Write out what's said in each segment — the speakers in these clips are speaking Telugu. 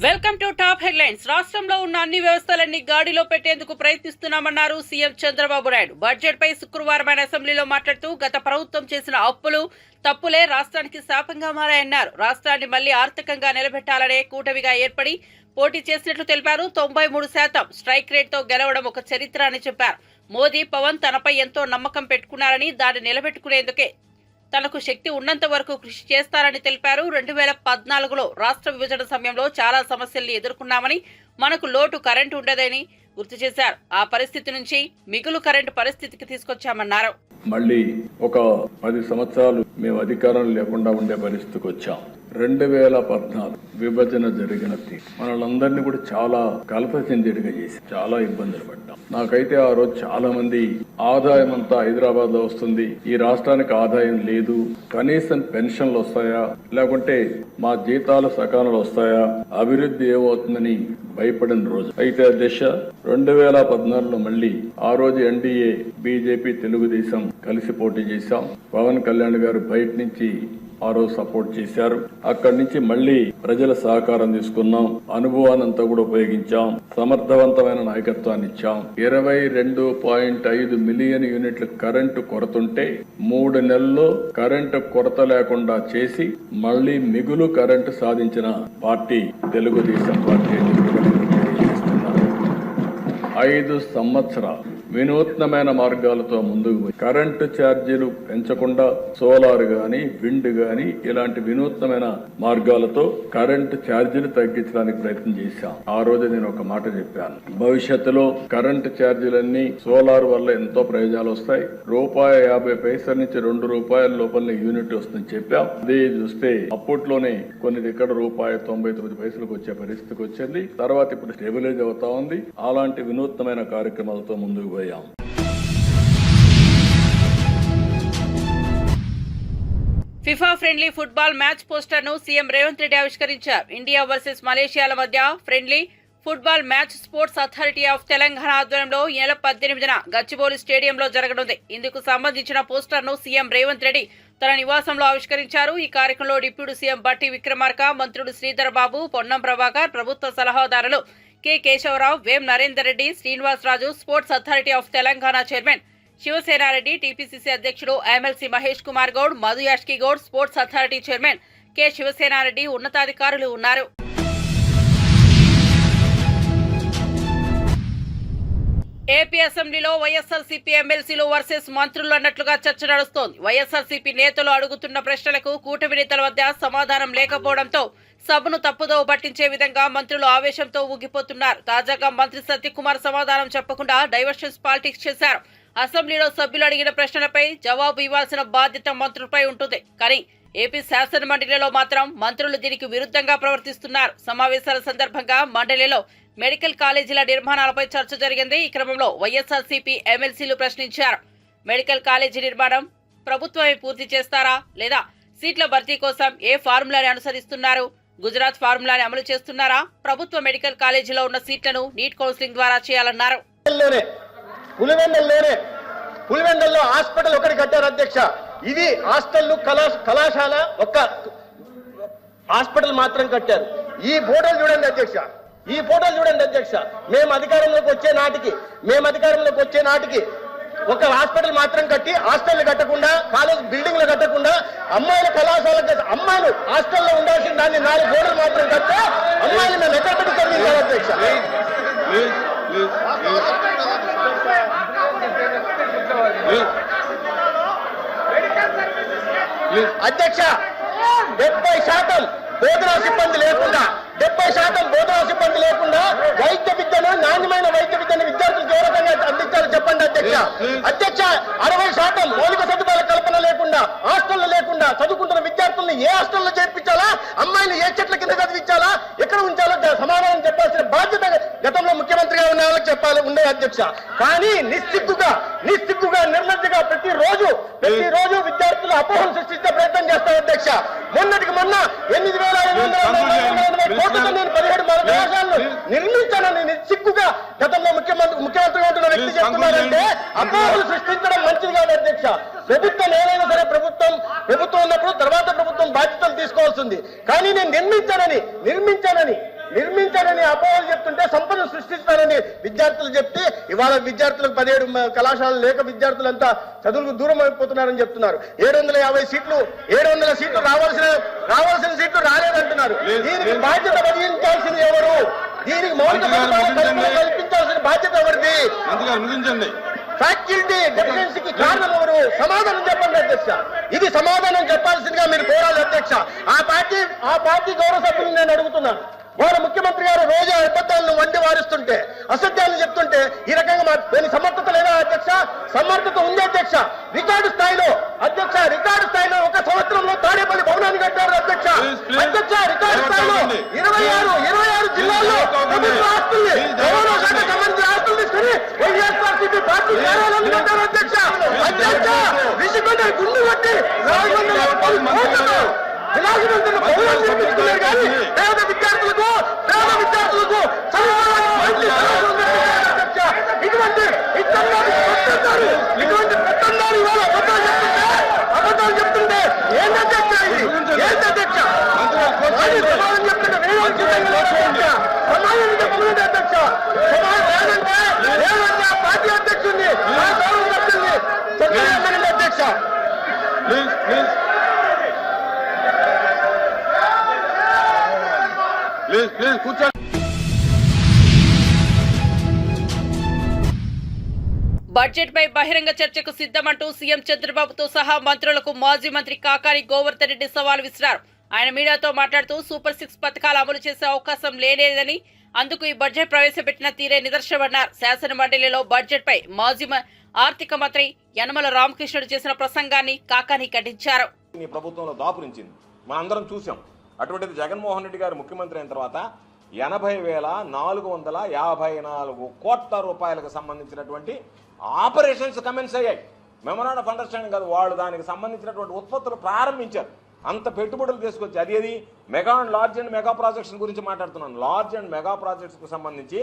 Welcome to top headlines. రాష్ట్రంలో ఉన్న అన్ని వ్యవస్థలన్నీ గాడిలో పెట్టేందుకు ప్రయత్నిస్తున్నామన్నారు సీఎం చంద్రబాబు నాయుడు. బడ్జెట్ పై శుక్రవారం ఆయన అసెంబ్లీలో మాట్లాడుతూ గత ప్రభుత్వం చేసిన అప్పులు తప్పులే రాష్ట్రానికి శాపంగా మారాయన్నారు. రాష్ట్రాన్ని మళ్లీ ఆర్థికంగా నిలబెట్టాలనే కూటమిగా ఏర్పడి పోటీ చేసినట్లు తెలిపారు. 93% స్ట్రైక్ రేట్ తో గెలవడం ఒక చరిత్ర అని చెప్పారు. మోదీ, పవన్ తనపై ఎంతో నమ్మకం పెట్టుకున్నారని దాన్ని నిలబెట్టుకునేందుకే తనకు శక్తి ఉన్నంత వరకు కృషి చేస్తారని తెలిపారు. 2014లో రాష్ట్ర విభజన సమయంలో చాలా సమస్యల్ని ఎదుర్కొన్నామని, మనకు లోటు కరెంటు ఉండదని గుర్తు చేశారు. ఆ పరిస్థితి నుంచి మిగులు కరెంటు పరిస్థితికి తీసుకొచ్చామన్నారు. మళ్ళీ ఒక 10 సంవత్సరాలు మేము అధికారం లేకుండా ఉండే పరిస్థితికి వచ్చాం. 2014 విభజన జరిగిన మనలందరినీ కూడా చాలా కలత చెందేట్టుగా చేసి చాలా ఇబ్బందులు పడ్డాం. నాకైతే ఆ రోజు చాలా మంది ఆదాయం అంతా హైదరాబాద్ లో వస్తుంది, ఈ రాష్ట్రానికి ఆదాయం లేదు, కనీసం పెన్షన్లు వస్తాయా, లేకుంటే మా జీతాలు సకాలంలో వస్తాయా, అభివృద్ధి ఏమవుతుందని భయపడిన రోజు. అయితే దిశ 2014లో మళ్ళీ ఆ రోజు ఎన్డీఏ, బీజేపీ, తెలుగుదేశం కలిసి పోటీ చేశాం. పవన్ కళ్యాణ్ గారు బయట నుంచి ఆ రోజు సపోర్ట్ చేశారు. అక్కడి నుంచి మళ్ళీ ప్రజల సహకారం తీసుకున్నాం, అనుభవానంతా కూడా ఉపయోగించాం, సమర్థవంతమైన నాయకత్వాన్ని ఇచ్చాం. 22.5 మిలియన్ యూనిట్ల కరెంటు కొరతుంటే 3 నెలల్లో కరెంటు కొరత లేకుండా చేసి మళ్ళీ మిగులు కరెంటు సాధించిన పార్టీ తెలుగుదేశం పార్టీ. 5 సంవత్సరాలు వినూత్నమైన మార్గాలతో ముందుకు పోయి కరెంటు ఛార్జీలు పెంచకుండా సోలార్ గాని, విండ్ గాని ఇలాంటి వినూత్నమైన మార్గాలతో కరెంటు ఛార్జీలు తగ్గించడానికి ప్రయత్నం చేశాం. ఆ రోజు నేను ఒక మాట చెప్పాను, భవిష్యత్తులో కరెంటు ఛార్జీలన్నీ సోలార్ వల్ల ఎంతో ప్రయోజనాలు వస్తాయి. ₹1.50 నుంచి ₹2 లోపల యూనిట్ వస్తుందని చెప్పాం. అదే చూస్తే అప్పట్లోనే కొన్ని దగ్గర ₹1.99 వచ్చే పరిస్థితికి వచ్చింది. తర్వాత ఇప్పుడు స్టెబిలైజ్ అవుతా ఉంది. అలాంటి వినూత్నమైన కార్యక్రమాలతో ముందుకు పోయాం. FIFA friendly football match poster ను సీఎం రేవంత్ రెడ్డి ఆవిష్కరించారు. ఇండియా వర్సెస్ మలేషియాల మధ్య friendly football match sports authority of Telangana ఆధ్వర్యంలో ఈ నెల 18న గచ్చిబౌలి స్టేడియంలో జరగనుంది. ఇందుకు సంబంధించిన పోస్టర్ ను సీఎం రేవంత్ రెడ్డి తన నివాసంలో ఆవిష్కరించారు. ఈ కార్యక్రమంలో డిప్యూటీ సీఎం బట్టి విక్రమార్క, మంత్రులు శ్రీధర్ బాబు, పొన్నం ప్రభాకర్, ప్రభుత్వ సలహాదారులు K Keshavarao, Vem Narender Reddy, Srinivasaraju, sports authority of Telangana chairman Sivasenareddy, TPCC అధ్యక్షుడు MLC Mahesh Kumar Goud, Madhu Yaskhi Goud, sports authority chairman K Sivasenareddy ఉన్నతాధికారులు ఉన్నారు. ఏపీ అసెంబ్లీలో వైఎస్ఆర్సీపీ ఎమ్మెల్సీలు వర్సెస్ మంత్రులు అన్నట్లుగా చర్చ నడుస్తోంది. వైఎస్ఆర్సీపీ నేతలు అడుగుతున్న ప్రశ్నలకు కూటమి నేతల వద్ద సమాధానం లేకపోవడంతో సభను తప్పుదోవ పట్టించే విధంగా మంత్రులు ఆవేశంతో ఊగిపోతున్నారు. తాజాగా మంత్రి సత్యకుమార్ సమాధానం చెప్పకుండా డైవర్షన్స్ పాలిటిక్స్ చేశారు. అసెంబ్లీలో సభ్యులు అడిగిన ప్రశ్నలపై జవాబు ఇవ్వాల్సిన బాధ్యత మంత్రులపై ఉంటుంది. కానీ ఏపీ శాసన మండలిలో మాత్రం మంత్రులు దీనికి విరుద్ధంగా ప్రవర్తిస్తున్నారు. సమావేశాల సందర్భంగా మండలిలో మెడికల్ కాలేజీల నిర్మాణాలపై చర్చ జరిగింది. ఈ క్రమంలో వైఎస్ఆర్సీపీ ఎమ్మెల్సీలు ప్రశ్నించారు. మెడికల్ కాలేజీ నిర్మాణం ప్రభుత్వమే పూర్తి చేస్తారా, లేదా సీట్ల భర్తీ కోసం ఏ ఫార్ములాని అనుసరిస్తున్నారు? గుజరాత్ ఫార్ములాని అమలు చేస్తున్నారా? ప్రభుత్వ మెడికల్ కాలేజీలో ఉన్న సీట్లను నీట్ కౌన్సిలింగ్ ద్వారా చేయాలన్నారు. పులివెందల్లో హాస్పిటల్ ఒకటి కట్టారు అధ్యక్ష. ఇది హాస్టల్ కళాశాల ఒక్క హాస్పిటల్ మాత్రం కట్టారు. ఈ ఫోటోలు చూడండి అధ్యక్ష, ఈ ఫోటోలు చూడండి అధ్యక్ష. మేము అధికారంలోకి వచ్చే నాటికి ఒక హాస్పిటల్ మాత్రం కట్టి, హాస్టల్ కట్టకుండా, కాలేజ్ బిల్డింగ్లు కట్టకుండా, అమ్మాయిల కళాశాల అమ్మాయిలు హాస్టల్లో ఉండాల్సిన దాన్ని 4 గోడలు మాత్రం కట్టే అమ్మాయిలు మేము ఎక్కడ పెట్టి చదివించారు అధ్యక్ష. అధ్యక్ష 70% బోధనా సిబ్బంది లేకుండా, 70% బోధనా సిబ్బంది లేకుండా వైద్య విద్యను, నాణ్యమైన వైద్య విద్యను విద్యార్థులకు ఏ రకంగా అందించాలో చెప్పండి అధ్యక్ష. అధ్యక్ష 60% మౌలిక సదుపాయాల కల్పన లేకుండా, హాస్టల్లో లేకుండా చదువుకుంటున్న విద్యార్థులను ఏ హాస్టల్లో చేర్పించాలా, అమ్మాయిలు ఏ చెట్ల కింద చదివించాలా, ఎక్కడ ఉంచాలో సమాధానం చెప్పాల్సిన బాధ్యత గతంలో ముఖ్యమంత్రిగా ఉన్న వాళ్ళకి చెప్పాలి ఉండే అధ్యక్ష. కానీ నిస్సిగ్గుగా నిర్లజ్జగా ప్రతిరోజు విద్యార్థులు అపోహలు సృష్టించే ప్రయత్నం చేస్తారు అధ్యక్ష. మొన్నటికి మొన్న 8,500 కోట్లతో నేను 17 కళాశాలను నిర్మించానని నిస్సిగ్గుగా గతంలో ముఖ్యమంత్రిగా ఉంటున్న వ్యక్తి చెప్తున్నారంటే అపోహలు సృష్టించడం మంచిది కాదు అధ్యక్ష. ప్రభుత్వం ఏదైనా సరే ప్రభుత్వం ఉన్నప్పుడు తర్వాత ప్రభుత్వం బాధ్యతలు తీసుకోవాల్సింది. కానీ నేను నిర్మించానని నిర్మించారని అపోహలు చెప్తుంటే సంపద సృష్టిస్తారని విద్యార్థులు చెప్తే ఇవాళ విద్యార్థులకు 17 కళాశాలలు లేక విద్యార్థులంతా చదువులకు దూరం అయిపోతున్నారని చెప్తున్నారు. 750 సీట్లు 700 సీట్లు రావాల్సిన సీట్లు రాలేదంటున్నారు. దీనికి బాధ్యత వహించాల్సింది ఎవరు? దీనికి మౌలిక సదుపాయాలు కల్పించాల్సిన బాధ్యత ఎవరిది? ముగించండి. ఫ్యాకల్టీ డెఫిషియన్సీకి కారణం ఎవరు? సమాధానం చెప్పండి అధ్యక్ష. ఇది సమాధానం చెప్పాల్సిందిగా మీరు కోరాలి అధ్యక్ష. ఆ పార్టీ గౌరవ సభ్యులు నేను అడుగుతున్నాను. వారు ముఖ్యమంత్రి గారు రోజు అబద్ధాలను వండి వారిస్తుంటే, అసత్యాలను చెప్తుంటే ఈ రకంగా దీని సమర్థత లేదా అధ్యక్ష? సమర్థత ఉంది అధ్యక్ష. రికార్డు స్థాయిలో అధ్యక్ష, రికార్డు స్థాయిలో ఒక సంవత్సరంలో తాడేపల్లి భవనాన్ని కట్టారు అధ్యక్ష. అధ్యక్ష, రికార్డు స్థాయిలో 26 జిల్లాల్లో ప్రభుత్వ ఆస్తుల్ని, రవాణా శాఖ సంబంధించిన ఆస్తులు తీసుకుని వైఎస్ఆర్సీపీ పార్టీ కార్యాలయాన్ని కట్టారు అధ్యక్ష. అధ్యక్ష, విసిగొండ గుండు కొట్టి 450 కోట్లతో విలాసవంతుల భవనాలు నిర్మించుకున్నారు. కానీ పేద విద్యార్థులకు ఇటువంటి పెత్తందారు ఇవాళ అబద్ధాలు చెప్తుంటే ఏంటి అధ్యక్ష? ఇది ఏంటి అధ్యక్ష? సమాధానం చెప్తుంటే సమాధానం చెప్పలేదు అధ్యక్ష. లేదంటే ఆ పార్టీ అధ్యక్షుడిని, ఆ గౌరవ సభ్యుల్ని చెప్పండి అధ్యక్ష. ప్లీజ్ కూర్చోండి. బడ్జెట్ పై బహిరంగ చర్చకు సిద్ధమంటూ సీఎం చంద్రబాబుతో సహా మంత్రులకు మాజీ మంత్రి కాకాని గోవర్ధన్ రెడ్డి సవాల్ విసిరారు. ఆయన మీడియాతో మాట్లాడుతూ సూపర్ 6 పథకాలు అమలు చేసే అవకాశం లేనేదని, అందుకు ఈ బడ్జెట్ ప్రవేశపెట్టిన తీరే నిదర్శనమన్నారు. శాసన మండలిలో బడ్జెట్ పై మాజీ ఆర్థిక మంత్రి యనమల రామకృష్ణుడు చేసిన ప్రసంగాన్ని కాకాని ఖండించారు. ఈ ప్రభుత్వంలో దాపురించింది మనందరం చూసాం. అటువంటిది జగన్మోహన్ రెడ్డి గారు ముఖ్యమంత్రి అయిన తర్వాత 80,454 కోట్ల రూపాయలకు సంబంధించినటువంటి ఆపరేషన్స్ కమెన్స్ అయ్యాయి. మెమరాండం ఆఫ్ అండర్స్టాండింగ్ కాదు, వాళ్ళు దానికి సంబంధించినటువంటి ఉత్పత్తులు ప్రారంభించారు. అంత పెట్టుబడులు తీసుకొచ్చి అది mega and large and mega projects గురించి మాట్లాడుతున్నాను. లార్జ్ అండ్ మెగా ప్రాజెక్ట్స్కు సంబంధించి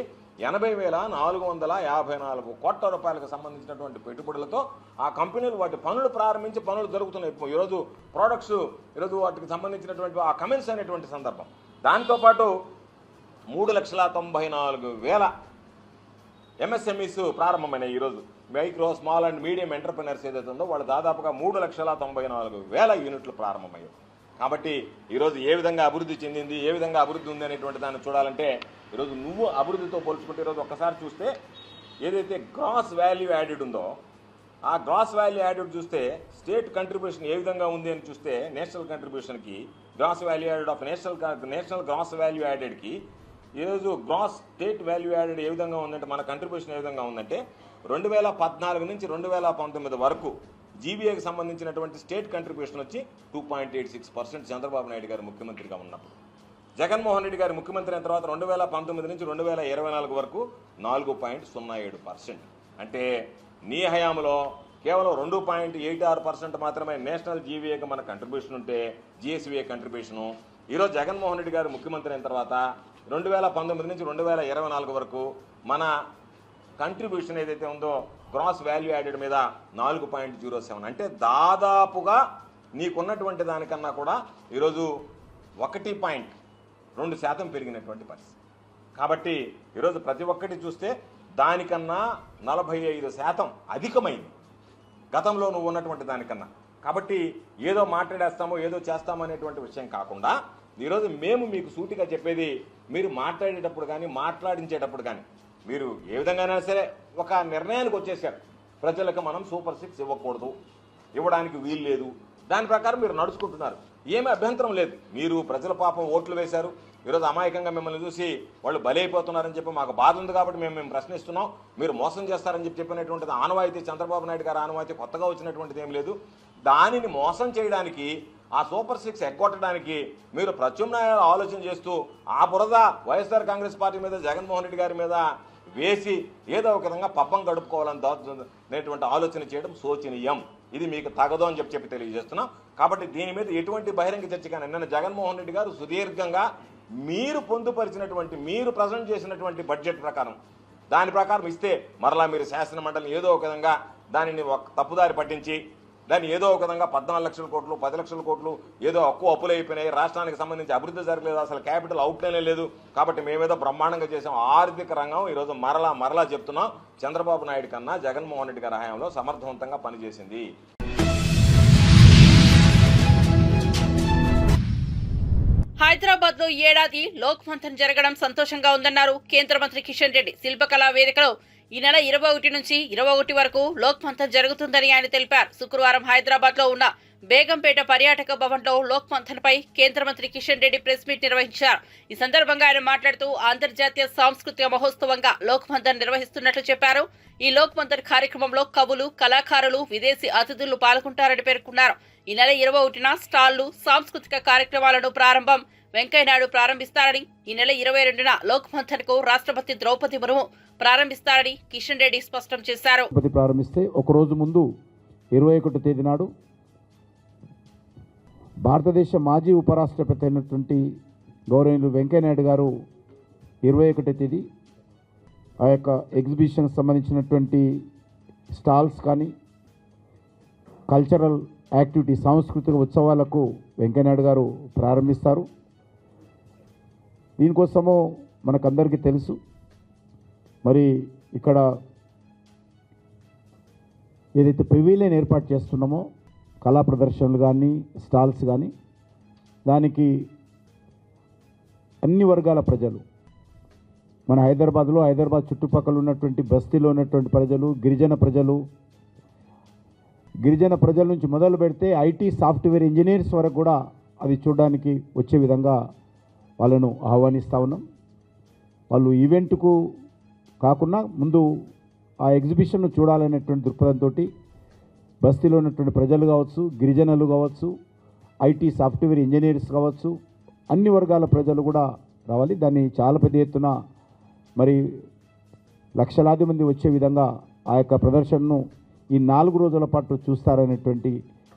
80,454 కోట్ల రూపాయలకు సంబంధించినటువంటి పెట్టుబడులతో ఆ కంపెనీలు వాటి పనులు ప్రారంభించి పనులు జరుగుతున్నాయి. ఈరోజు ప్రోడక్ట్స్ ఈరోజు వాటికి సంబంధించినటువంటి ఆ కమెన్స్ అనేటువంటి సందర్భం. దాంతోపాటు 3,94,000 ఎంఎస్ఎంఈస్ ప్రారంభమైనాయి. ఈరోజు micro small and medium entrepreneurs ఏదైతే ఉందో వాళ్ళు దాదాపుగా 3,94,000 యూనిట్లు ప్రారంభమయ్యాయి. కాబట్టి ఈరోజు ఏ విధంగా అభివృద్ధి చెందింది, ఏ విధంగా అభివృద్ధి ఉంది అనేటువంటి దాన్ని చూడాలంటే ఈరోజు నువ్వు అభివృద్ధితో పోల్చుకుంటే ఈరోజు ఒక్కసారి చూస్తే ఏదైతే గ్రాస్ వాల్యూ యాడెడ్ ఉందో ఆ గ్రాస్ వాల్యూ యాడెడ్ చూస్తే స్టేట్ కంట్రిబ్యూషన్ ఏ విధంగా ఉంది అని చూస్తే నేషనల్ కంట్రిబ్యూషన్కి gross value added of national gross value యాడెడ్కి ఈరోజు గ్రాస్ స్టేట్ వాల్యూ యాడెడ్ ఏ విధంగా ఉందంటే మన కంట్రిబ్యూషన్ ఏ విధంగా ఉందంటే 2014 నుంచి 2019 వరకు జీబీఏకి సంబంధించినటువంటి స్టేట్ కంట్రిబ్యూషన్ వచ్చి 2.86% చంద్రబాబు నాయుడు గారు ముఖ్యమంత్రిగా ఉన్నప్పుడు. జగన్మోహన్ రెడ్డి గారు ముఖ్యమంత్రి అయిన తర్వాత 2019 నుంచి 2024 వరకు 4.07%. అంటే నీ హయాంలో కేవలం 2.86% మాత్రమే నేషనల్ జీవీఏకి మన కంట్రిబ్యూషన్ ఉంటే జిఎస్వీఏ కంట్రిబ్యూషను. ఈరోజు జగన్మోహన్ రెడ్డి గారు ముఖ్యమంత్రి అయిన తర్వాత 2019 నుంచి 2024 వరకు మన కంట్రిబ్యూషన్ ఏదైతే ఉందో గ్రాస్ వాల్యూ యాడెడ్ మీద 4.07. అంటే దాదాపుగా నీకున్నటువంటి దానికన్నా కూడా ఈరోజు 1.2% పెరిగినటువంటి పరిస్థితి. కాబట్టి ఈరోజు ప్రతి ఒక్కటి చూస్తే దానికన్నా 45% అధికమైంది గతంలో నువ్వు ఉన్నటువంటి దానికన్నా. కాబట్టి ఏదో మాట్లాడేస్తామో ఏదో చేస్తామో అనేటువంటి విషయం కాకుండా ఈరోజు మేము మీకు సూటిగా చెప్పేది, మీరు మాట్లాడేటప్పుడు కానీ మాట్లాడించేటప్పుడు కానీ మీరు ఏ విధంగానైనా సరే ఒక నిర్ణయానికి వచ్చేసారు. ప్రజలకు మనం సూపర్ 6 ఇవ్వకూడదు, ఇవ్వడానికి వీలు లేదు, దాని ప్రకారం మీరు నడుచుకుంటున్నారు. ఏమీ అభ్యంతరం లేదు. మీరు ప్రజల పాపం ఓట్లు వేశారు. ఈరోజు అమాయకంగా మిమ్మల్ని చూసి వాళ్ళు బలైపోతున్నారని చెప్పి మాకు బాధ ఉంది కాబట్టి మేము ప్రశ్నిస్తున్నాం. మీరు మోసం చేస్తారని చెప్పినటువంటిది ఆనవాయితీ, చంద్రబాబు నాయుడు గారు ఆనవాయితీ, కొత్తగా వచ్చినటువంటిది ఏం లేదు. దానిని మోసం చేయడానికి, ఆ సూపర్ 6 ఎగ్గొట్టడానికి మీరు ప్రత్యామ్నాయాలు ఆలోచన చేస్తూ ఆ బురద వైఎస్ఆర్ కాంగ్రెస్ పార్టీ మీద, జగన్మోహన్ రెడ్డి గారి మీద వేసి ఏదో ఒక విధంగా పబ్బం గడుపుకోవాలనేటువంటి ఆలోచన చేయడం శోచనీయం. ఇది మీకు తగదు అని చెప్పి తెలియజేస్తున్నాం. కాబట్టి దీని మీద ఎటువంటి బహిరంగ చర్చ కానీ నిన్న జగన్మోహన్ రెడ్డి గారు సుదీర్ఘంగా మీరు పొందుపరిచినటువంటి, మీరు ప్రజెంట్ చేసినటువంటి బడ్జెట్ ప్రకారం, దాని ప్రకారం ఇస్తే మరలా మీరు శాసన మండలిని ఏదో ఒక విధంగా దానిని తప్పుదారి పట్టించి దాన్ని ఏదో ఒక విధంగా 14 లక్షల కోట్లు 10 లక్షల కోట్లు ఏదో అప్పులు అయిపోయినాయి, రాష్ట్రానికి సంబంధించి అభివృద్ధి జరగలేదు, అసలు క్యాపిటల్ అవుట్లైనే లేదు, కాబట్టి మేమేదో బ్రహ్మాండంగా చేసాం. ఆర్థిక రంగం ఈరోజు మరలా చెప్తున్నాం, చంద్రబాబు నాయుడు కన్నా జగన్మోహన్ రెడ్డి గారి హయాంలో సమర్థవంతంగా పనిచేసింది. హైదరాబాద్ లో ఏడాది లోక్ మంథన్ జరగడం సంతోషంగా ఉందన్నారు కేంద్ర మంత్రి కిషన్ రెడ్డి. శిల్పకళా వేదికలో ఈ నెల 21 నుంచి 21 వరకు లోక్ మంథన్ జరుగుతుందని ఆయన తెలిపారు. శుక్రవారం హైదరాబాద్ లో ఉన్న బేగంపేట పర్యాటక భవన్ లో లోక్ మంథన్ పై కేంద్ర మంత్రి కిషన్ రెడ్డి ప్రెస్ మీట్ నిర్వహించారు. ఈ సందర్భంగా ఆయన మాట్లాడుతూ అంతర్జాతీయ సాంస్కృతిక మహోత్సవంగా లోక్ మంథన్ నిర్వహిస్తున్నట్లు చెప్పారు. ఈ లోక్ మంథన్ కార్యక్రమంలో కవులు, కళాకారులు, విదేశీ అతిథులు పాల్గొంటారని పేర్కొన్నారు. ఈ నెల 21న స్టాళ్లు, సాంస్కృతిక కార్యక్రమాలను ప్రారంభం వెంకయ్యనాయుడు ప్రారంభిస్తారని, ఈ నెల 22న లోక్ మంథన్ కు రాష్ట్రపతి ద్రౌపది ముర్ము ప్రారంభిస్తారని కిషన్ రెడ్డి స్పష్టం చేశారు. ప్రారంభిస్తే ఒక రోజు ముందు 21 తేదీ నాడు భారతదేశ మాజీ ఉపరాష్ట్రపతి అయినటువంటి గౌరవనీయులు వెంకయ్యనాయుడు గారు 21 తేదీ ఆ యొక్క ఎగ్జిబిషన్కి సంబంధించినటువంటి స్టాల్స్ కానీ కల్చరల్ యాక్టివిటీ సాంస్కృతిక ఉత్సవాలకు వెంకయ్యనాయుడు గారు ప్రారంభిస్తారు. దీనికోసము మనకందరికీ తెలుసు, మరి ఇక్కడ ఏదైతే పెవిలియన్ ఏర్పాటు చేస్తున్నామో కళా ప్రదర్శనలు కానీ స్టాల్స్ కానీ దానికి అన్ని వర్గాల ప్రజలు మన హైదరాబాద్ చుట్టుపక్కల ఉన్నటువంటి బస్తీలో ఉన్నటువంటి ప్రజలు, గిరిజన ప్రజల నుంచి మొదలు పెడితే ఐటీ సాఫ్ట్వేర్ ఇంజనీర్స్ వరకు కూడా అది చూడడానికి వచ్చే విధంగా వాళ్ళను ఆహ్వానిస్తూ ఉన్నాం. వాళ్ళు ఈవెంట్కు కాకుండా ముందు ఆ ఎగ్జిబిషన్ను చూడాలనేటువంటి దృక్పథంతో బస్తీలో ఉన్నటువంటి ప్రజలు కావచ్చు, గిరిజనులు కావచ్చు, ఐటీ సాఫ్ట్వేర్ ఇంజనీర్స్ కావచ్చు, అన్ని వర్గాల ప్రజలు కూడా రావాలి. దాన్ని చాలా పెద్ద ఎత్తున మరి లక్షలాది మంది వచ్చే విధంగా ఆ యొక్క ప్రదర్శనను ఈ 4 రోజుల పాటు చూస్తారనేటువంటి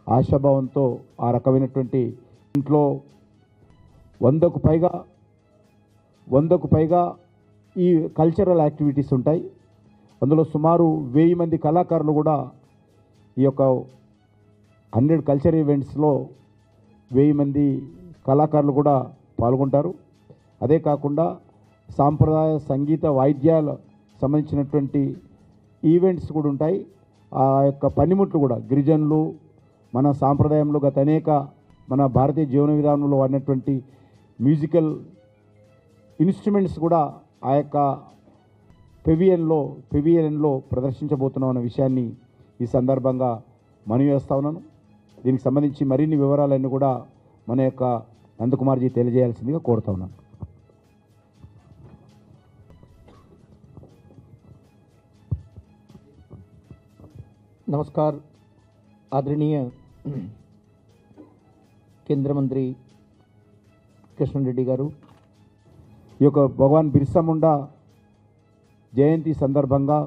ఆశాభావంతో ఆ రకమైనటువంటి ఇంట్లో 100కు పైగా ఈ కల్చరల్ యాక్టివిటీస్ ఉంటాయి. అందులో సుమారు 1000 మంది కళాకారులు కూడా ఈ యొక్క 100 కల్చర్ ఈవెంట్స్లో 1000 మంది కళాకారులు కూడా పాల్గొంటారు. అదే కాకుండా సాంప్రదాయ సంగీత వాయిద్యాల సంబంధించినటువంటి ఈవెంట్స్ కూడా ఉంటాయి. ఆ యొక్క పనిముట్లు కూడా గిరిజనులు మన సాంప్రదాయంలో గత అనేక మన భారతీయ జీవన విధానంలో వాడినటువంటి మ్యూజికల్ ఇన్స్ట్రుమెంట్స్ కూడా ఆ యొక్క పెవిలియన్లో ప్రదర్శించబోతున్నాం అన్న విషయాన్ని ఈ సందర్భంగా మనవి చేస్తా ఉన్నాను. దీనికి సంబంధించి మరిన్ని వివరాలన్నీ కూడా మన యొక్క నందకుమార్జీ తెలియజేయాల్సిందిగా కోరుతా ఉన్నాను. नमस्कार आदरणीय केंद्र मंत्री कृष्ण रेड्डी गारू ఈ యొక్క భగవాన్ బిర్సా ముండా జయంతి సందర్భంగా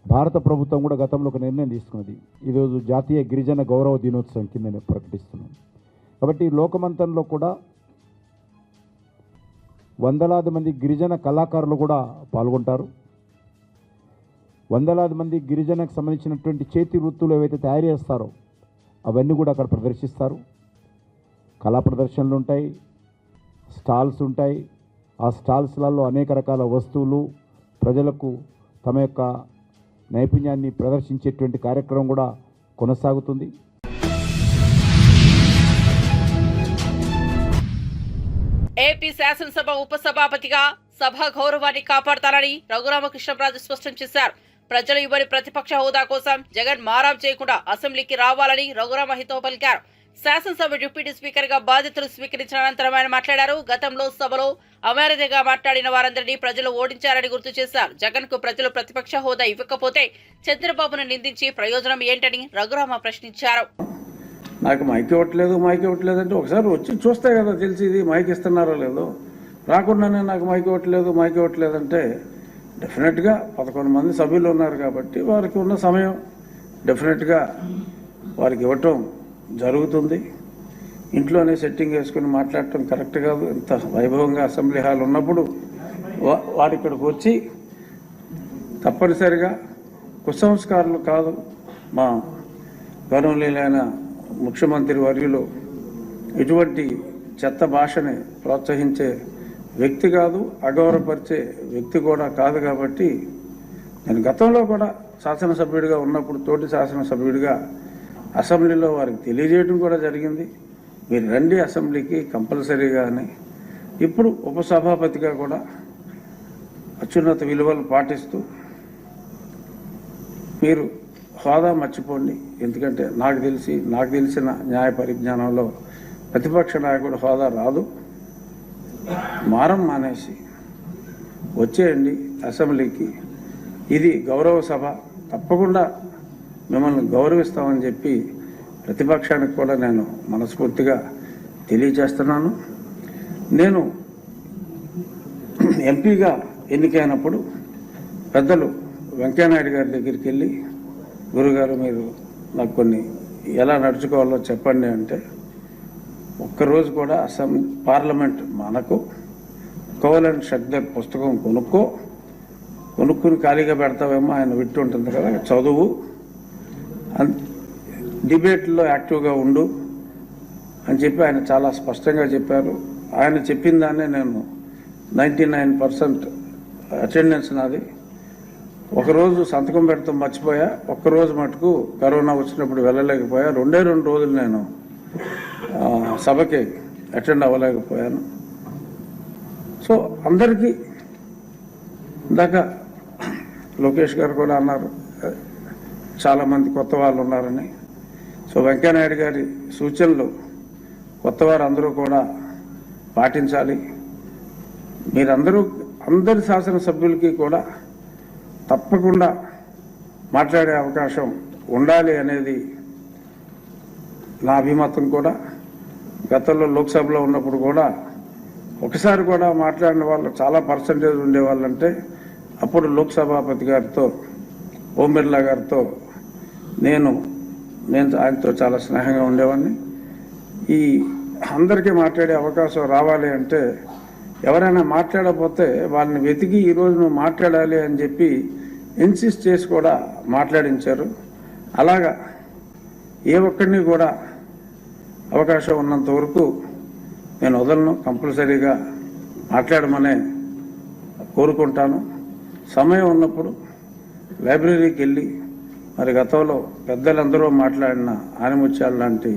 భారత ప్రభుత్వం కూడా గతంలో ఒక నిర్ణయం తీసుకున్నది. ఈరోజు జాతీయ గిరిజన గౌరవ దినోత్సవం కింద ప్రకటిస్తున్నాం. కాబట్టి లోకమంతంలో కూడా వందలాది మంది గిరిజన కళాకారులు కూడా పాల్గొంటారు. వందలాది మంది గిరిజనకు సంబంధించినటువంటి చేతి వృత్తులు ఏవైతే తయారు చేస్తారో అవన్నీ కూడా అక్కడ ప్రదర్శిస్తారు. కళా ప్రదర్శనలు ఉంటాయి, స్టాల్స్ ఉంటాయి. ఆ స్టాల్స్లలో అనేక రకాల వస్తువులు ప్రజలకు తమ యొక్క నైపుణ్యాన్ని ప్రదర్శించేటువంటి కార్యక్రమం కూడా కొనసాగుతుంది. ఏపీ శాసనసభ ఉపసభాపతిగా సభా గౌరవాన్ని కాపాడతారని రఘురామకృష్ణరాజు స్పష్టం చేశారు. ప్రజలు ఇవ్వని ప్రతిపక్ష హోదా కోసం జగన్ మారాం చేయకుండా అసెంబ్లీకి రావాలని రఘురామ హితవు పలికారు. శాసనసభ డిప్యూటీ స్పీకర్ గా బాధ్యతలు స్వీకరించిన అనంతరం ఆయన మాట్లాడారు. గతంలో సభలో అమర్యాదగా మాట్లాడిన వారందరినీ ప్రజలు ఓడించారని గుర్తు చేశారు. జగన్ కు ప్రజలు ప్రతిపక్ష హోదా ఇవ్వకపోతే చంద్రబాబును నిందించి ప్రయోజనం ఏంటని రఘురామ ప్రశ్నించారు. నాకు మైక్ ఇవ్వట్లేదు అంటే ఒకసారి వచ్చి చూస్తే కదా తెలిసి ఇది మైక్ ఇస్తున్నారో లేదో. రాకుండానే నాకు మైక్ ఇవ్వట్లేదు అంటే డెఫినెట్గా 11 మంది సభ్యులు ఉన్నారు కాబట్టి వారికి ఉన్న సమయం డెఫినెట్గా వారికి ఇవ్వటం జరుగుతుంది. ఇంట్లోనే సెట్టింగ్ వేసుకుని మాట్లాడటం కరెక్ట్ కాదు. ఇంత వైభవంగా అసెంబ్లీ హాల్ ఉన్నప్పుడు వారు ఇక్కడికి వచ్చి తప్పనిసరిగా కుసంస్కారాలు కాదు, మా గౌరవనీయులైన ముఖ్యమంత్రి వర్యులు ఇటువంటి చెత్త భాషని ప్రోత్సహించే వ్యక్తి కాదు, అగౌరవపరిచే వ్యక్తి కూడా కాదు. కాబట్టి నేను గతంలో కూడా శాసనసభ్యుడిగా ఉన్నప్పుడు తోటి శాసనసభ్యుడిగా అసెంబ్లీలో వారికి తెలియజేయడం కూడా జరిగింది, మీరు రండి అసెంబ్లీకి కంపల్సరీగా అని. ఇప్పుడు ఉపసభాపతిగా కూడా అత్యున్నత విలువలు పాటిస్తూ మీరు హోదా మర్చిపోండి, ఎందుకంటే నాకు తెలిసిన న్యాయ పరిజ్ఞానంలో ప్రతిపక్ష నాయకుడు హోదా రాదు, మారం మానేసి వచ్చేయండి అసెంబ్లీకి, ఇది గౌరవ సభ, తప్పకుండా మిమ్మల్ని గౌరవిస్తామని చెప్పి ప్రతిపక్షానికి కూడా నేను మనస్ఫూర్తిగా తెలియజేస్తున్నాను. నేను ఎంపీగా ఎన్నికైనప్పుడు పెద్దలు వెంకయ్యనాయుడు గారి దగ్గరికి వెళ్ళి, గురుగారు మీరు నాకు కొన్ని ఎలా నడుచుకోవాలో చెప్పండి అంటే, ఒక్కరోజు కూడా పార్లమెంట్ మనకు కోవలెంట్ షక్దర్ పుస్తకం కొనుక్కుని ఖాళీగా పెడతావేమో, ఆయన విట్టు ఉంటుంది కదా, చదువు, డిబేట్లో యాక్టివ్గా ఉండు అని చెప్పి ఆయన చాలా స్పష్టంగా చెప్పారు. ఆయన చెప్పిన దాన్నే నేను 99% అటెండెన్స్ నాది. ఒకరోజు సంతకం పెడతాం మర్చిపోయా, ఒక్కరోజు మటుకు కరోనా వచ్చినప్పుడు వెళ్ళలేకపోయా, 2 రోజులు నేను సభకి అటెండ్ అవ్వలేకపోయాను. సో అందరికీ ఇందాక లోకేష్ గారు కూడా అన్నారు చాలామంది కొత్త వాళ్ళు ఉన్నారని. సో వెంకయ్యనాయుడు గారి సూచనలు కొత్తవారు అందరూ కూడా పాటించాలి. మీరందరూ అందరి శాసనసభ్యులకి కూడా తప్పకుండా మాట్లాడే అవకాశం ఉండాలి అనేది నా అభిమతం కూడా. గతంలో లోక్సభలో ఉన్నప్పుడు కూడా ఒకసారి కూడా మాట్లాడిన వాళ్ళు చాలా పర్సంటేజ్ ఉండేవాళ్ళంటే అప్పుడు లోక్సభాపతి గారితో, ఓం బిర్లా గారితో నేను ఆయనతో చాలా స్నేహంగా ఉండేవాడిని. ఈ అందరికీ మాట్లాడే అవకాశం రావాలి అంటే ఎవరైనా మాట్లాడకపోతే వాళ్ళని వెతికి ఈరోజు నువ్వు మాట్లాడాలి అని చెప్పి ఇన్సిస్ట్ చేసి కూడా మాట్లాడించారు. అలాగా ఏ ఒక్కరిని కూడా అవకాశం ఉన్నంత వరకు నేను వదలను, కంపల్సరీగా మాట్లాడమనే కోరుకుంటాను. సమయం ఉన్నప్పుడు లైబ్రరీకి వెళ్ళి మరి గతంలో పెద్దలందరూ మాట్లాడిన ఆనిముత్యాలు లాంటి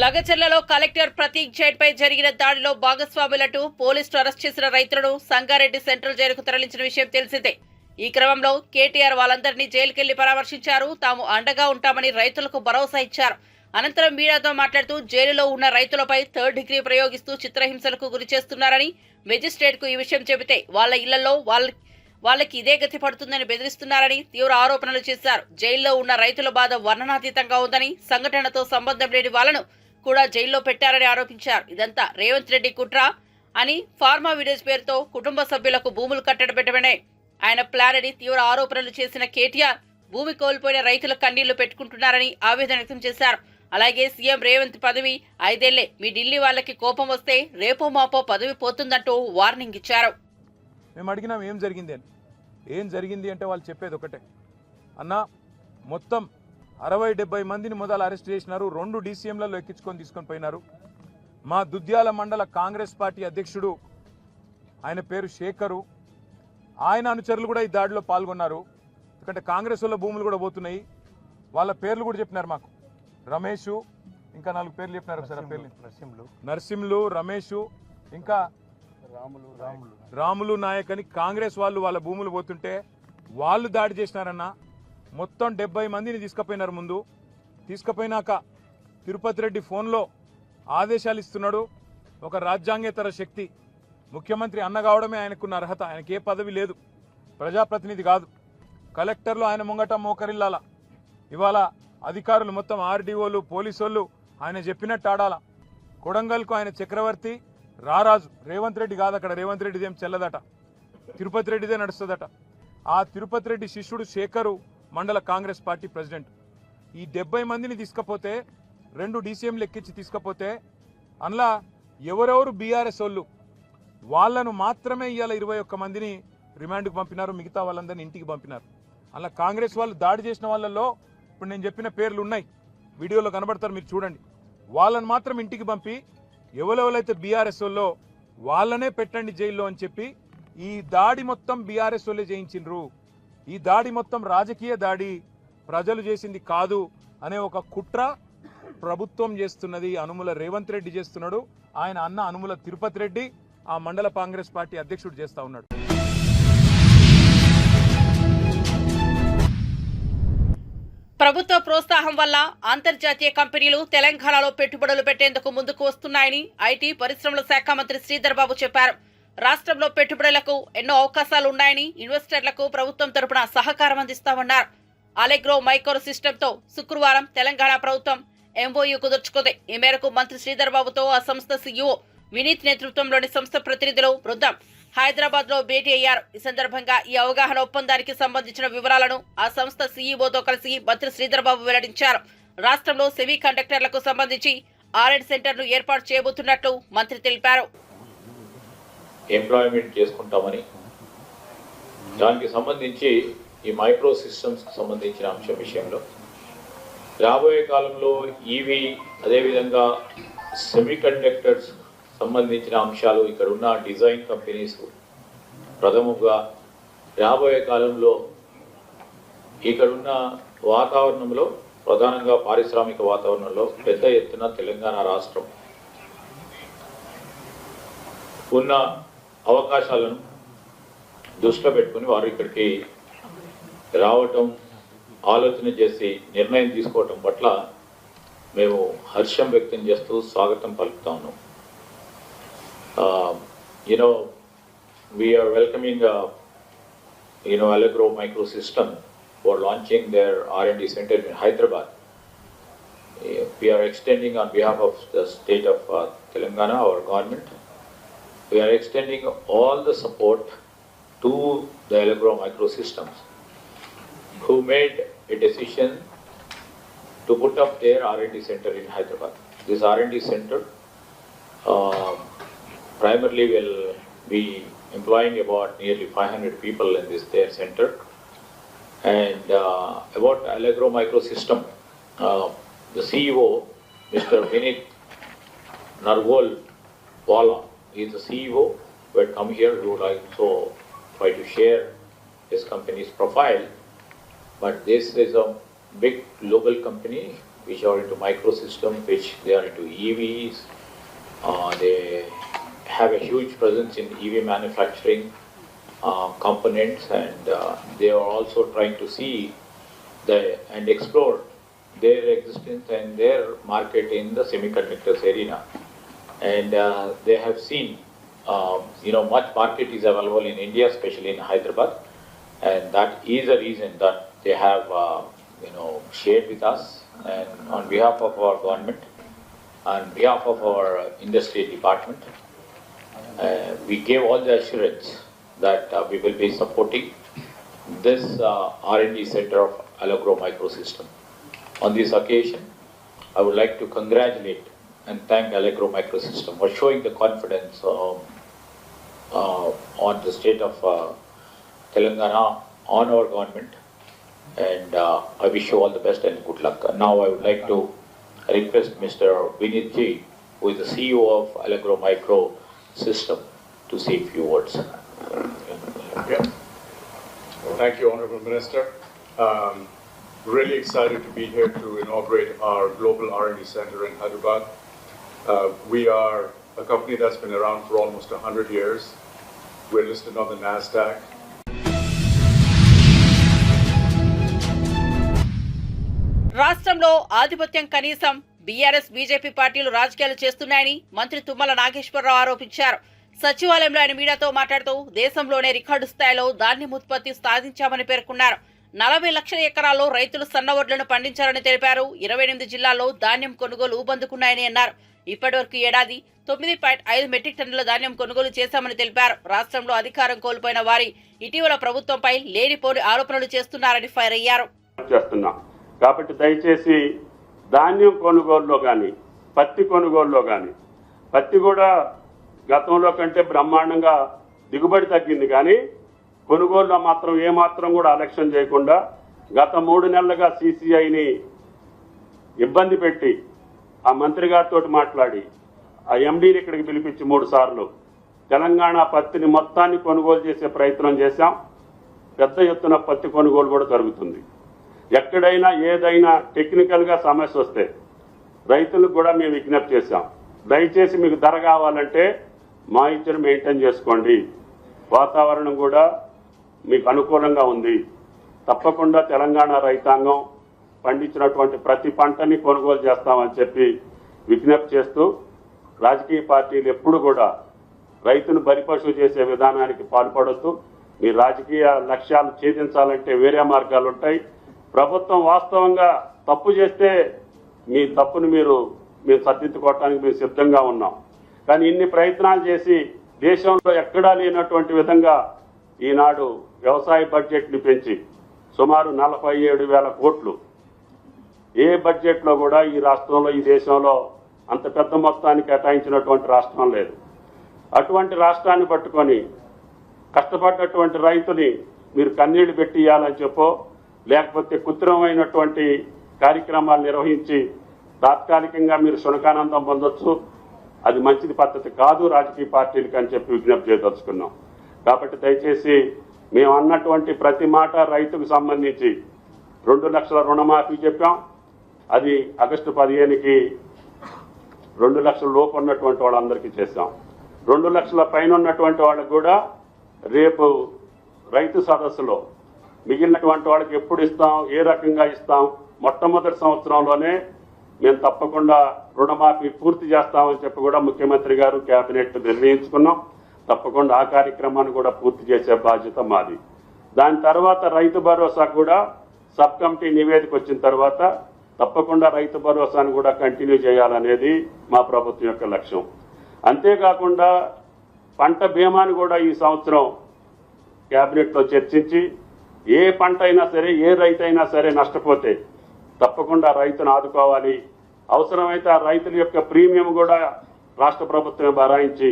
లగచర్లలో కలెక్టర్ ప్రతీక్ జైన్ పై జరిగిన దాడిలో భాగస్వాములంటూ పోలీసులు అరెస్ట్ చేసిన రైతులను సంగారెడ్డి సెంట్రల్ జైలుకు తరలించిన విషయం తెలిసిందే. ఈ క్రమంలో కేటీఆర్ వాళ్ళందరినీ జైలుకెళ్లి పరామర్శించారు. తాము అండగా ఉంటామని రైతులకు భరోసా ఇచ్చారు. అనంతరం మీడియాతో మాట్లాడుతూ జైలులో ఉన్న రైతులపై 3rd డిగ్రీ ప్రయోగిస్తూ చిత్రహింసలకు గురి చేస్తున్నారని, మెజిస్ట్రేట్ కు ఈ విషయం చెబితే వాళ్ళ ఇళ్లలో వాళ్ళకి ఇదే గతి పడుతుందని బెదిరిస్తున్నారని తీవ్ర ఆరోపణలు చేశారు. జైల్లో ఉన్న రైతుల బాధ వర్ణనాతీతంగా ఉందని, సంఘటనతో సంబంధం లేని వాళ్లను కూడా జైల్లో పెట్టారని ఆరోపించారు. ఇదంతా రేవంత్ రెడ్డి కుట్ర అని, ఫార్మా విలేజ్ పేరుతో కుటుంబ సభ్యులకు భూములు కట్టబెట్టడమే ఆయన ప్లాన్ అని తీవ్ర ఆరోపణలు చేసిన కేటీఆర్ భూమి కోల్పోయిన రైతుల కన్నీళ్లు పెట్టుకుంటున్నారని ఆవేదన వ్యక్తం చేశారు. అలాగే సీఎం రేవంత్ పదవి 5 ఏళ్లే, మీ ఢిల్లీ వాళ్ళకి కోపం వస్తే రేపో మాపో పదవి పోతుందంటూ వార్నింగ్ ఇచ్చారు. మేము అడిగినాం ఏం జరిగింది అంటే వాళ్ళు చెప్పేది ఒకటే, అన్న మొత్తం 60-70 మందిని మొదలు అరెస్ట్ చేసినారు, 2 DCMలలో ఎక్కించుకొని తీసుకొని పోయినారు. మా దుద్యాల మండల కాంగ్రెస్ పార్టీ అధ్యక్షుడు, ఆయన పేరు శేఖరు, ఆయన అనుచరులు కూడా ఈ దాడిలో పాల్గొన్నారు. ఎందుకంటే కాంగ్రెస్ వాళ్ళ భూములు కూడా పోతున్నాయి. వాళ్ళ పేర్లు కూడా చెప్పినారు మాకు, రమేషు, ఇంకా 4 పేర్లు చెప్పినారు సార్, నరసింహులు, రమేషు, ఇంకా రాములు నాయక్ అని కాంగ్రెస్ వాళ్ళు వాళ్ళ భూములు పోతుంటే వాళ్ళు దాడి చేసినారన్న. మొత్తం 70 మందిని తీసుకుపోయినారు. ముందు తీసుకుపోయినాక తిరుపతి రెడ్డి ఫోన్లో ఆదేశాలు ఇస్తున్నాడు. ఒక రాజ్యాంగేతర శక్తి, ముఖ్యమంత్రి అన్న కావడమే ఆయనకున్న అర్హత, ఆయనకి ఏ పదవి లేదు, ప్రజాప్రతినిధి కాదు. కలెక్టర్లు ఆయన ముంగట మోకరిల్లాల. ఇవాళ అధికారులు మొత్తం ఆర్డీఓలు, పోలీసోళ్ళు ఆయన చెప్పినట్టు ఆడాల. కొడంగల్కు ఆయన చక్రవర్తి, రారాజు. రేవంత్ రెడ్డి కాదు, అక్కడ రేవంత్ రెడ్డిది ఏం చెల్లదట, తిరుపతి రెడ్డిదే నడుస్తుందట. ఆ తిరుపతి రెడ్డి శిష్యుడు శేఖరు మండల కాంగ్రెస్ పార్టీ ప్రెసిడెంట్. ఈ 70 మందిని తీసుకపోతే, 2 DCMలు ఎక్కించి తీసుకపోతే అందులో ఎవరెవరు బీఆర్ఎస్ వాళ్ళు వాళ్ళను మాత్రమే ఇవాళ 21 మందిని రిమాండ్కి పంపినారు, మిగతా వాళ్ళందరినీ ఇంటికి పంపినారు. అలా కాంగ్రెస్ వాళ్ళు దాడి చేసిన వాళ్ళల్లో ఇప్పుడు నేను చెప్పిన పేర్లు ఉన్నాయి, వీడియోలో కనబడతారు, మీరు చూడండి. వాళ్ళని మాత్రం ఇంటికి పంపి ఎవరెవరైతే బీఆర్ఎస్ వాళ్ళో వాళ్ళనే పెట్టండి జైల్లో అని చెప్పి ఈ దాడి మొత్తం బీఆర్ఎస్ వాళ్ళే చేయించిండ్రు. ఈ దాడి మొత్తం రాజకీయ దాడి, ప్రజలు చేసింది కాదు అనే ఒక కుట్ర ప్రభుత్వం చేస్తున్నది. అనుముల రేవంత్ రెడ్డి చేస్తున్నాడు, ఆయన అన్న అనుముల తిరుపతి రెడ్డి ఆ మండల కాంగ్రెస్ పార్టీ అధ్యక్షుడు చేస్తా ఉన్నాడు. ప్రభుత్వ ప్రోత్సాహం వల్ల అంతర్జాతీయ కంపెనీలు తెలంగాణలో పెట్టుబడులు పెట్టేందుకు ముందుకు వస్తున్నాయని ఐటీ పరిశ్రమల శాఖ మంత్రి శ్రీధర్ బాబు చెప్పారు. రాష్ట్రంలో పెట్టుబడులకు ఎన్నో అవకాశాలు ఉన్నాయని, ఇన్వెస్టర్లకు ప్రభుత్వం తరపున సహకారం అందిస్తామన్నారు. అలెగ్రో మైక్రో సిస్టంతో శుక్రవారం తెలంగాణ ప్రభుత్వం ఎంఓయూ కుదుర్చుకుంది. ఈ మేరకు మంత్రి శ్రీధర్ బాబుతో ఆ సంస్థ సీఈఓ వినీత్ నేతృత్వంలోని సంస్థ ప్రతినిధులు బృందం హైదరాబాద్ లో భేటీ అయ్యారు. ఈ సందర్భంగా ఈ అవగాహన ఒప్పందానికి సంబంధించిన వివరాలను ఆ సంస్థ సీఈఓతో కలిసి మంత్రి శ్రీధర్ బాబు వెల్లడించారు. రాష్ట్రంలో సెమీ కండక్టర్లకు సంబంధించి R&D సెంటర్ను ఏర్పాటు చేయబోతున్నట్లు మంత్రి తెలిపారు. ఎంప్లాయ్మెంట్ చేసుకుంటామని, దానికి సంబంధించి ఈ మైక్రో సిస్టమ్స్ సంబంధించిన అంశం విషయంలో రాబోయే కాలంలో ఈవీ అదేవిధంగా సెమీ కండక్టర్స్ సంబంధించిన అంశాలు, ఇక్కడ ఉన్న డిజైన్ కంపెనీస్ ప్రథమంగా రాబోయే కాలంలో ఇక్కడున్న వాతావరణంలో, ప్రధానంగా పారిశ్రామిక వాతావరణంలో పెద్ద ఎత్తున తెలంగాణ రాష్ట్రం ఉన్న అవకాశాలను దృష్టిలో పెట్టుకుని వారు ఇక్కడికి రావటం, ఆలోచన చేసి నిర్ణయం తీసుకోవటం పట్ల మేము హర్షం వ్యక్తం చేస్తూ స్వాగతం పలుకుతా ఉన్నాం. We are welcoming Allegro Microsystem for launching their R&D center in Hyderabad. We are extending on behalf of the state of Telangana, our government, we are extending all the support to the Allegro Microsystems who made a decision to put up their R&D center in Hyderabad. This R&D center primarily will be employing about nearly 500 people in their center. And about Allegro Microsystem, the CEO, Mr. Vinit Narwal Wala, is the CEO who had come here. He would also try to share his company's profile. But this is a big global company which are into microsystem, which they are into EVs. They have a huge presence in EV manufacturing components, and they are also trying to see and explore their existence and their market in the semiconductors arena. And they have seen, much market is available in India, especially in Hyderabad, and that is the reason that they have, shared with us. And on behalf of our government, on behalf of our industry department, we gave all the assurance that we will be supporting this R&D center of Allegro Microsystem. On this occasion, I would like to congratulate and thank Allegro Microsystem for showing the confidence on the state of Telangana, on our government, and I wish you all the best and good luck. Now I would like to request Mr. Vinit Ji, who is the CEO of Allegro Microsystem, to say a few words. Okay. Thank you, Honorable Minister. Really excited to be here to inaugurate our global R&D center in Hyderabad. We are a company that's been around for almost 100 years. We're listed on the NASDAQ. రాష్ట్రంలో ఆధిపత్యం కనీసం బీఆర్ఎస్ బీజేపీ పార్టీలు రాజకీయాలు చేస్తున్నాయని మంత్రి తుమ్మల నాగేశ్వరరావు ఆరోపించారు. సచివాలయంలో ఆయన మీడియాతో మాట్లాడుతూ దేశంలోనే రికార్డు స్థాయిలో ధాన్యం ఉత్పత్తి సాధించామని పేర్కొన్నారు. 40 లక్షల ఎకరాల్లో రైతులు సన్నవడ్లను పండించారని తెలిపారు. 28 జిల్లాల్లో ధాన్యం కొనుగోలు ఊపందుకున్నాయని అన్నారు. ఇప్పటివరకు ఏడాది 9.5 మెట్రిక్ టన్నుల ధాన్యం కొనుగోలు చేశామని తెలిపారు. రాష్ట్రంలో అధికారం కోల్పోయిన వారి ఇటీవల ప్రభుత్వంపై లేనిపోని ఆరోపణలు చేస్తున్నారని ఫైర్ అయ్యారు. కాబట్టి దయచేసి ధాన్యం కొనుగోలులో కానీ, పత్తి కొనుగోలులో కానీ, పత్తి కూడా గతంలో కంటే బ్రహ్మాండంగా దిగుబడి తగ్గింది, కానీ కొనుగోలులో మాత్రం ఏమాత్రం కూడా అలక్ష్యం చేయకుండా గత 3 నెలలుగా CCIని ఇబ్బంది పెట్టి ఆ మంత్రి గారితో మాట్లాడి ఆ MDని ఇక్కడికి పిలిపించి 3 సార్లు తెలంగాణ పత్తిని మొత్తాన్ని కొనుగోలు చేసే ప్రయత్నం చేశాం. పెద్ద ఎత్తున పత్తి కొనుగోలు కూడా జరుగుతుంది. ఎక్కడైనా ఏదైనా టెక్నికల్గా సమస్య వస్తే రైతులకు కూడా మేము విజ్ఞప్తి చేశాం. దయచేసి మీకు ధర కావాలంటే మా ఇచ్చిన మెయింటైన్ చేసుకోండి, వాతావరణం కూడా మీకు అనుకూలంగా ఉంది, తప్పకుండా తెలంగాణ రైతాంగం పండించినటువంటి ప్రతి పంటని కొనుగోలు చేస్తామని చెప్పి విజ్ఞప్తి చేస్తూ రాజకీయ పార్టీలు ఎప్పుడు కూడా రైతును బలిపశువు చేసే విధానానికి పాల్పడొద్దు. మీ రాజకీయ లక్ష్యాలు ఛేదించాలంటే వేరే మార్గాలు ఉంటాయి. ప్రభుత్వం వాస్తవంగా తప్పు చేస్తే మీ తప్పును మేము సర్దిద్దుకోవటానికి మేము సిద్ధంగా ఉన్నాం. కానీ ఇన్ని ప్రయత్నాలు చేసి దేశంలో ఎక్కడా లేనటువంటి విధంగా ఈనాడు వ్యవసాయ బడ్జెట్ని పెంచి సుమారు 47,000 కోట్లు, ఏ బడ్జెట్లో కూడా ఈ రాష్ట్రంలో ఈ దేశంలో అంత పెద్ద మొత్తాన్ని కేటాయించినటువంటి రాష్ట్రం లేదు. అటువంటి రాష్ట్రాన్ని పట్టుకొని కష్టపడ్డటువంటి రైతుని మీరు కన్నీళ్లు పెట్టి ఇవ్వాలని చెప్పో, లేకపోతే కృత్రిమమైనటువంటి కార్యక్రమాలు నిర్వహించి తాత్కాలికంగా మీరు శునకానందం పొందొచ్చు. అది మంచిది పద్ధతి కాదు రాజకీయ పార్టీలకు అని చెప్పి విజ్ఞప్తి చేయదలుచుకున్నాం. కాబట్టి దయచేసి మేము అన్నటువంటి ప్రతి మాట రైతుకు సంబంధించి 2 లక్షల రుణమాఫీ చెప్పాం. అది ఆగస్టు 15కి 2 లక్షల లోపు ఉన్నటువంటి వాళ్ళందరికీ చేశాం. 2 లక్షల పైన ఉన్నటువంటి వాళ్ళకు కూడా రేపు రైతు సదస్సులో మిగిలినటువంటి వాళ్ళకి ఎప్పుడు ఇస్తాం, ఏ రకంగా ఇస్తాం, మొట్టమొదటి సంవత్సరంలోనే మేము తప్పకుండా రుణమాఫీ పూర్తి చేస్తామని చెప్పి కూడా ముఖ్యమంత్రి గారు కేబినెట్ నిర్ణయించుకున్నాం. తప్పకుండా ఆ కార్యక్రమాన్ని కూడా పూర్తి చేసే బాధ్యత మాది. దాని తర్వాత రైతు భరోసా కూడా సబ్ కమిటీ నివేదిక వచ్చిన తర్వాత తప్పకుండా రైతు భరోసాను కూడా కంటిన్యూ చేయాలనేది మా ప్రభుత్వం యొక్క లక్ష్యం. అంతేకాకుండా పంట బీమాను కూడా ఈ సంవత్సరం కేబినెట్లో చర్చించి ఏ పంట అయినా సరే, ఏ రైతు అయినా సరే నష్టపోతే తప్పకుండా రైతును ఆదుకోవాలి. అవసరమైతే ఆ రైతుల యొక్క ప్రీమియం కూడా రాష్ట్ర ప్రభుత్వమే భరాయించి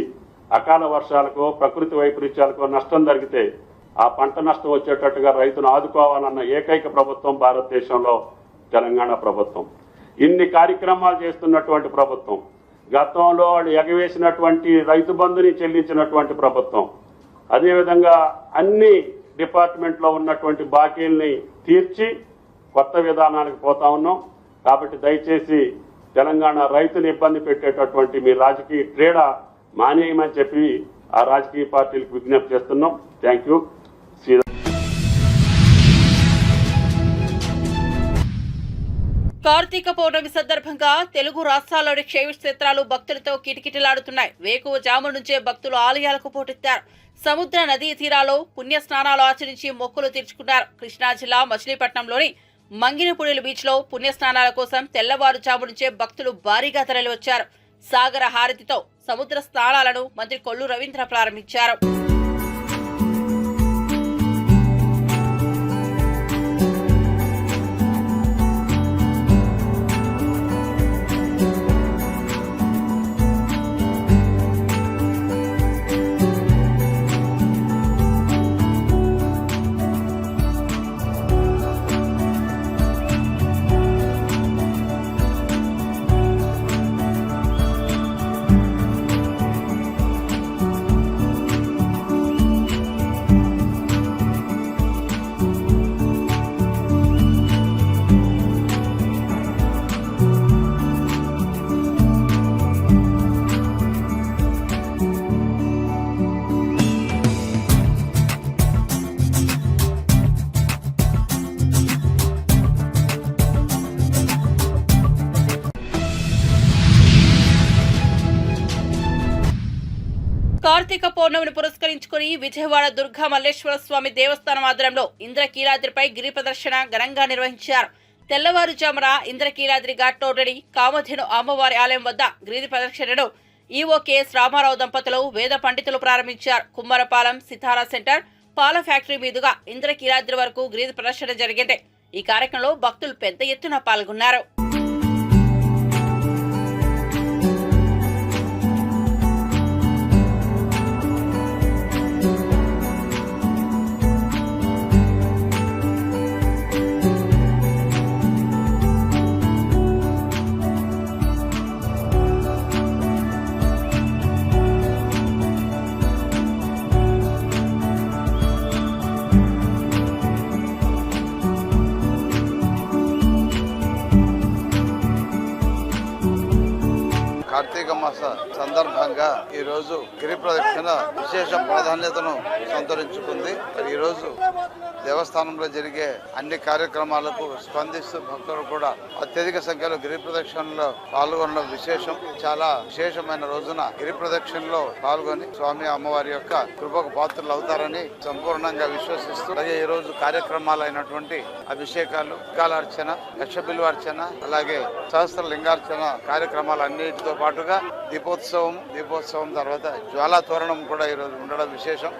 అకాల వర్షాలకో ప్రకృతి వైపరీత్యాలకో నష్టం జరిగితే ఆ పంట నష్టం వచ్చేటట్టుగా రైతును ఆదుకోవాలన్న ఏకైక ప్రభుత్వం భారతదేశంలో తెలంగాణ ప్రభుత్వం. ఇన్ని కార్యక్రమాలు చేస్తున్నటువంటి ప్రభుత్వం, గతంలో వాళ్ళు ఎగవేసినటువంటి రైతు బంధుని చెల్లించినటువంటి ప్రభుత్వం, అదేవిధంగా అన్ని డిపార్ట్మెంట్లో ఉన్నటువంటి బాకీల్ని తీర్చి కొత్త విధానానికి పోతా ఉన్నాం. కాబట్టి దయచేసి తెలంగాణ రైతుని ఇబ్బంది పెట్టేటటువంటి మీ రాజకీయ క్రీడ మానేయమని చెప్పి ఆ రాజకీయ పార్టీలకు విజ్ఞప్తి చేస్తున్నాం. Thank you. కార్తీక పౌర్ణమి సందర్భంగా తెలుగు రాష్ట్రాల్లోని క్షేత్రాలు భక్తులతో కిటకిటలాడుతున్నాయి. వేకువజాము నుంచే భక్తులు ఆలయాలకు పోటెత్తారు. సముద్ర నదీ తీరాల్లో పుణ్య స్నానాలు ఆచరించి మొక్కులు తీర్చుకున్నారు. కృష్ణా జిల్లా మచిలీపట్నంలోని మంగినపూడిలు బీచ్ లో పుణ్యస్నానాల కోసం తెల్లవారుజాము నుంచే భక్తులు భారీగా తరలివచ్చారు. సాగర హారతితో సముద్ర స్నానాలను మంత్రి కొల్లు రవీంద్ర ప్రారంభించారు. కార్తీక పౌర్ణమిని పురస్కరించుకుని విజయవాడ దుర్గా మల్లేశ్వర స్వామి దేవస్థానం ఆధ్వర్యంలో ఇంద్రకీలాద్రిపై గిరి ప్రదర్శన ఘనంగా నిర్వహించారు. తెల్లవారుజామున ఇంద్రకీలాద్రి ఘాట్ రోడ్డుని కామధేను అమ్మవారి ఆలయం వద్ద గిరి ప్రదర్శనను ఈవో కెఎస్ రామారావు దంపతులు వేద పండితులు ప్రారంభించారు. కుమ్మరపాలెం సితారా సెంటర్ పాల ఫ్యాక్టరీ మీదుగా ఇంద్రకీలాద్రి వరకు గిరి ప్రదర్శన జరిగింది. ఈ కార్యక్రమంలో భక్తులు పెద్ద ఎత్తున పాల్గొన్నారు. కార్తీక మాస సందర్భంగా ఈ రోజు గిరి ప్రదక్షిణ విశేష ప్రాధాన్యతను సంతరించుకుంది. ఈ రోజు దేవస్థానంలో జరిగే అన్ని కార్యక్రమాలకు స్పందిస్తూ భక్తులు కూడా అత్యధిక సంఖ్యలో గిరి ప్రదక్షిణలో పాల్గొనడం విశేషం. చాలా విశేషమైన రోజున గిరి ప్రదక్షిణలో పాల్గొని స్వామి అమ్మవారి యొక్క కృపకు పాత్రలు అవుతారని సంపూర్ణంగా విశ్వసిస్తూ, అలాగే ఈ రోజు కార్యక్రమాలు అయినటువంటి అభిషేకాలు, కాలార్చన, లక్ష బిల్వార్చన, అలాగే సహస్ర లింగార్చన కార్యక్రమాలన్నిటితో పాటుగా దీపోత్సవం తర్వాత జ్వాలా తోరణం కూడా ఈ రోజు ఉండడం విశేషం.